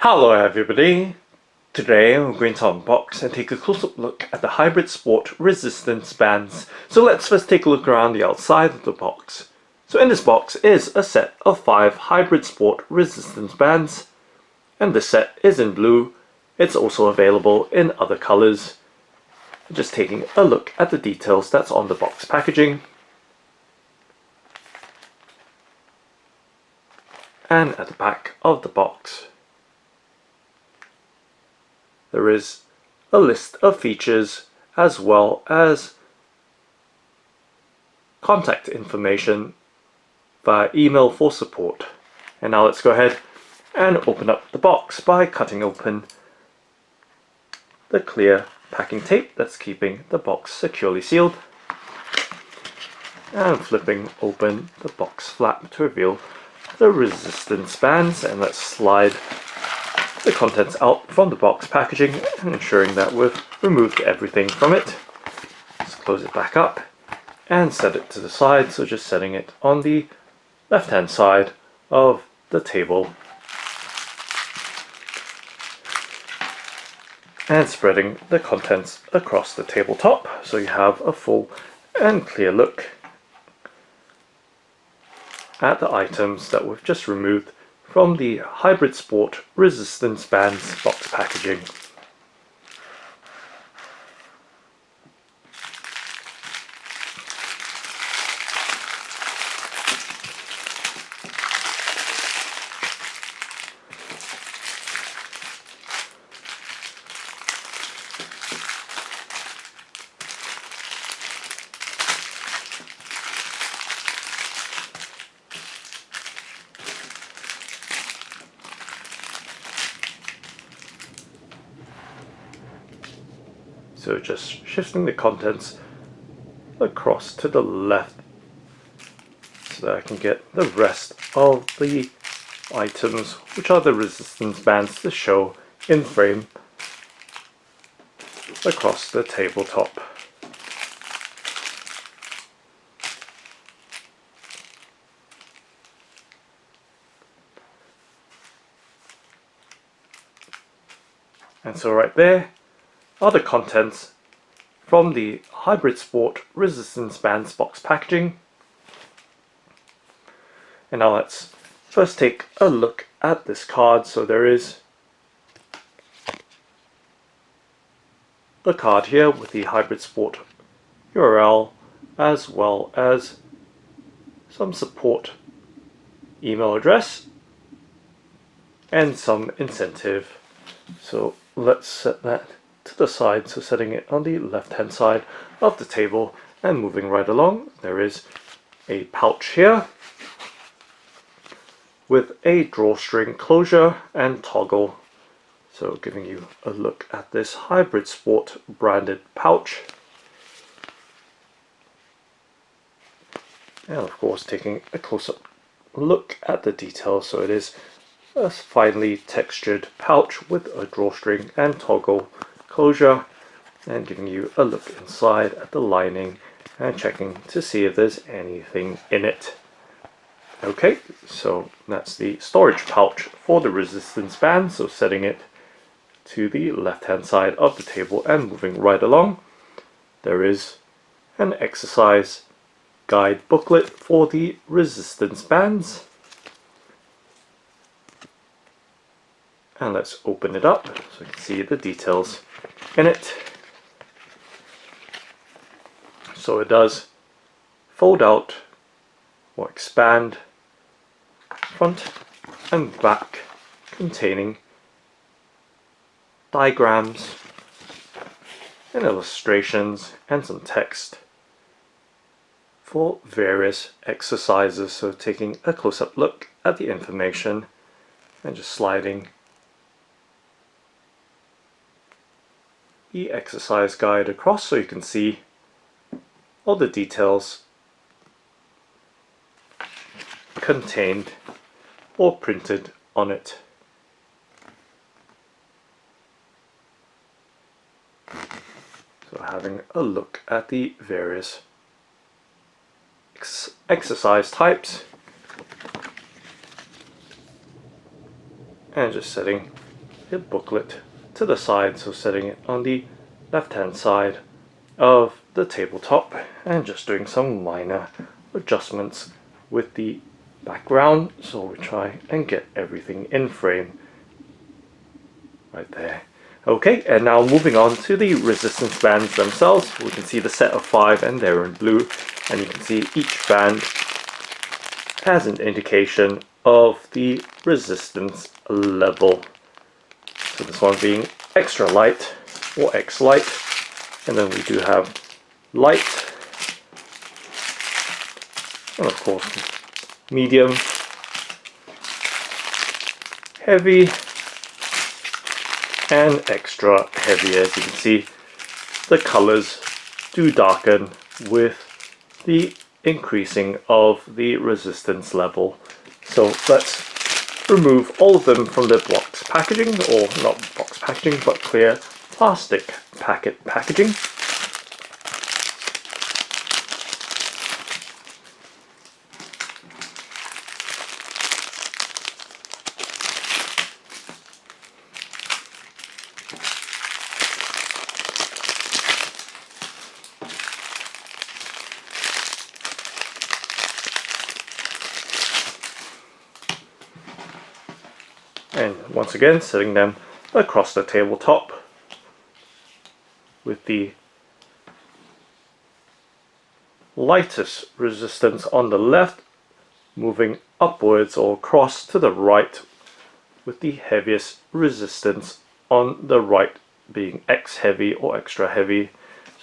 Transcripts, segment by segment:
Hello everybody! Today I'm going to unbox and take a close-up look at the Hybrid Sport resistance bands. So let's first take a look around the outside of the box. So in this box is a set of 5 Hybrid Sport resistance bands, and this set is in blue. It's also available in other colours. Just taking a look at the details that's on the box packaging. And at the back of the box, there is a list of features as well as contact information via email for support. And now let's go ahead and open up the box by cutting open the clear packing tape that's keeping the box securely sealed, and flipping open the box flap to reveal the resistance bands. And let's slide the contents out from the box packaging and ensuring that we've removed everything from it. Let's close it back up and set it to the side, so just setting it on the left hand side of the table and spreading the contents across the tabletop so you have a full and clear look at the items that we've just removed from the Hybrid Sport resistance bands box packaging. So just shifting the contents across to the left so that I can get the rest of the items, which are the resistance bands, to show in frame across the tabletop. And so right there are the contents from the Hybrid Sport resistance bands box packaging. And now let's first take a look at this card. So there is a card here with the Hybrid Sport URL as well as some support email address and some incentive. So let's set that to the side, so setting it on the left hand side of the table and moving right along. There is a pouch here with a drawstring closure and toggle, so giving you a look at this Hybrid Sport branded pouch, and of course taking a close-up look at the details. So it is a finely textured pouch with a drawstring and toggle closure, and giving you a look inside at the lining and checking to see if there's anything in it. Okay, so that's the storage pouch for the resistance band. So setting it to the left hand side of the table and moving right along, there is an exercise guide booklet for the resistance bands. And let's open it up so you can see the details in it. So it does fold out or expand front and back, containing diagrams and illustrations and some text for various exercises. So taking a close-up look at the information and just sliding the exercise guide across so you can see all the details contained or printed on it. So having a look at the various exercise types and just setting a booklet to the side, so setting it on the left hand side of the tabletop and just doing some minor adjustments with the background, so we try and get everything in frame right there. Okay, and now moving on to the resistance bands themselves. We can see the set of 5 and they're in blue, and you can see each band has an indication of the resistance level. So this one being extra light or X light, and then we do have light, and of course medium, heavy, and extra heavy. As you can see, the colors do darken with the increasing of the resistance level. So let's remove all of them from the box packaging, or not box packaging, but clear plastic packaging. And once again, setting them across the tabletop with the lightest resistance on the left, moving upwards or across to the right with the heaviest resistance on the right being X heavy or extra heavy.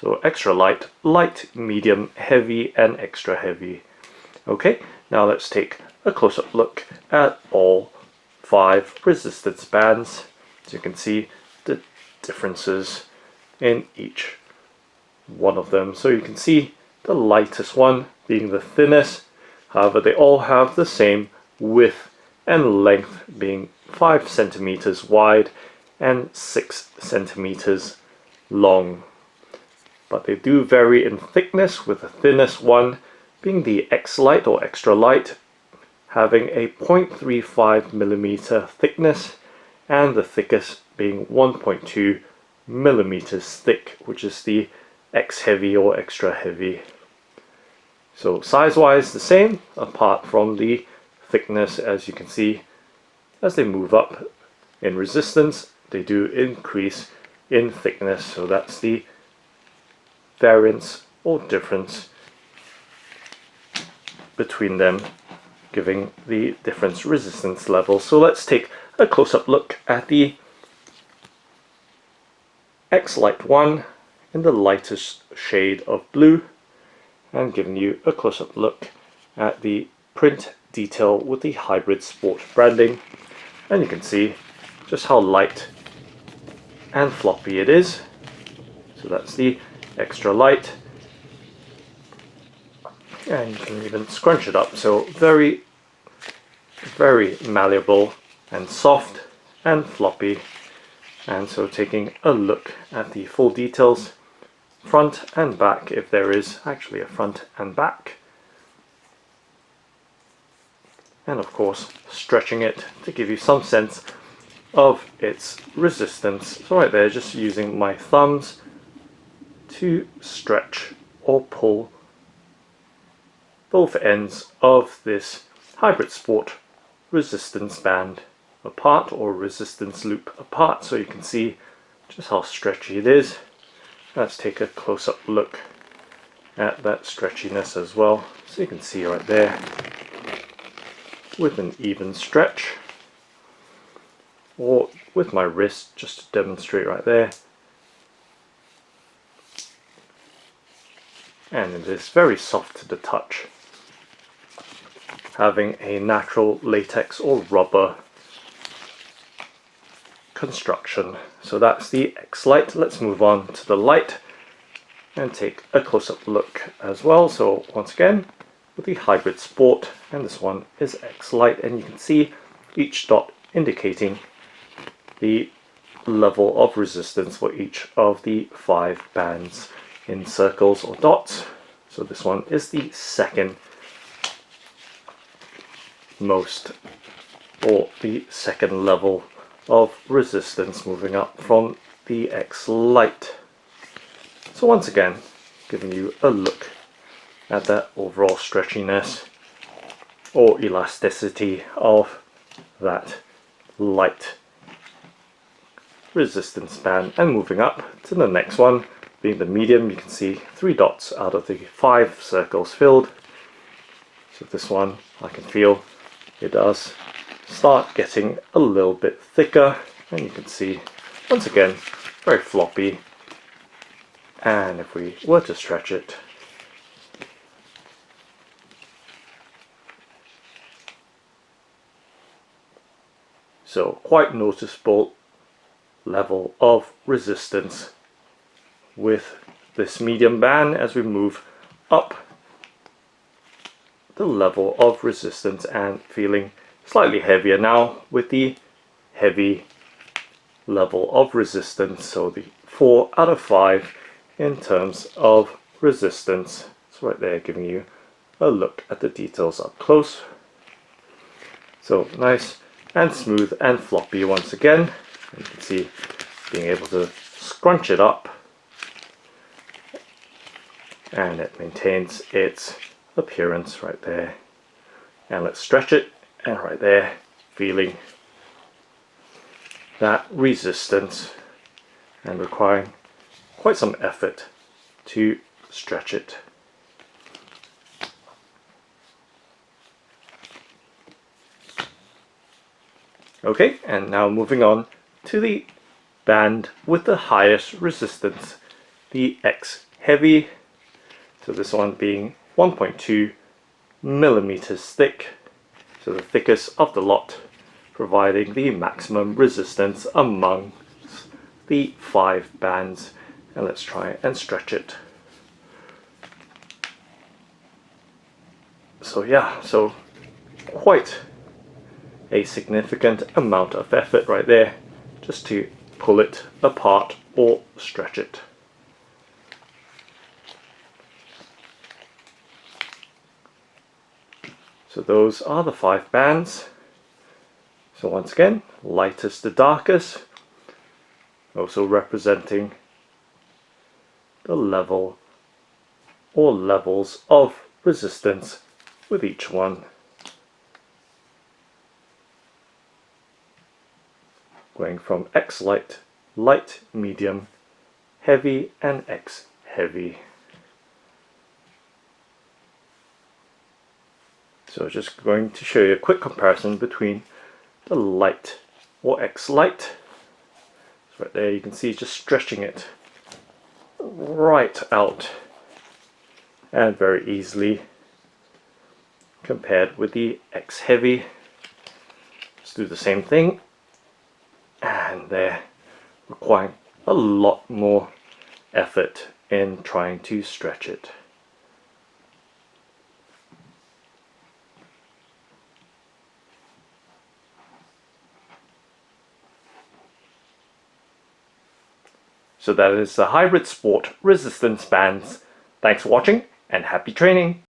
So extra light, light, medium, heavy, and extra heavy. Okay, now let's take a close-up look at all 5 resistance bands, so you can see the differences in each one of them. So you can see the lightest one being the thinnest, however they all have the same width and length, being 5 centimeters wide and 6 centimeters long. But they do vary in thickness, with the thinnest one being the X light or extra light, having a 0.35 millimeter thickness, and the thickest being 1.2 millimeters thick, which is the X heavy or extra heavy. So size wise the same, apart from the thickness. As you can see, as they move up in resistance, they do increase in thickness. So that's the variance or difference between them, giving the different resistance levels. So let's take a close-up look at the X Light 1 in the lightest shade of blue, and giving you a close-up look at the print detail with the Hybrid Sport branding, and you can see just how light and floppy it is. So that's the extra light, and you can even scrunch it up, so very malleable and soft and floppy. And so taking a look at the full details, front and back, if there is actually a front and back, and of course stretching it to give you some sense of its resistance. So right there, just using my thumbs to stretch or pull both ends of this Hybrid Sport resistance band apart, or resistance loop apart, so you can see just how stretchy it is. Let's take a close-up look at that stretchiness as well, so you can see right there with an even stretch, or with my wrist, just to demonstrate right there. And it is very soft to the touch, having a natural latex or rubber construction. So that's the X Light. Let's move on to the light and take a close-up look as well. So once again with the Hybrid Sport, and this one is X Light, and you can see each dot indicating the level of resistance for each of the 5 bands in circles or dots. So this one is the second most, or the second level of resistance moving up from the X light. So once again, giving you a look at that overall stretchiness or elasticity of that light resistance band, and moving up to the next one being the medium. You can see 3 dots out of the 5 circles filled. So this one, I can feel it does start getting a little bit thicker, and you can see once again very floppy. And if we were to stretch it, so quite noticeable level of resistance with this medium band as we move up the level of resistance, and feeling slightly heavier now with the heavy level of resistance. So the 4 out of 5 in terms of resistance. It's right there, giving you a look at the details up close. So nice and smooth and floppy once again. You can see being able to scrunch it up, and it maintains its appearance right there. And let's stretch it, and right there feeling that resistance and requiring quite some effort to stretch it. Okay, and now moving on to the band with the highest resistance, the X heavy. So this one being 1.2 millimeters thick, so the thickest of the lot, providing the maximum resistance among the 5 bands. And let's try and stretch it. So yeah, so quite a significant amount of effort right there just to pull it apart or stretch it. So those are the 5 bands. So once again, lightest to darkest, also representing the level or levels of resistance with each one. Going from X light, light, medium, heavy, and X heavy. So just going to show you a quick comparison between the light or X light. So right there you can see just stretching it right out and very easily, compared with the X heavy. Let's do the same thing, and they're requiring a lot more effort in trying to stretch it. So that is the Hybrid Sport resistance bands. Thanks for watching and happy training!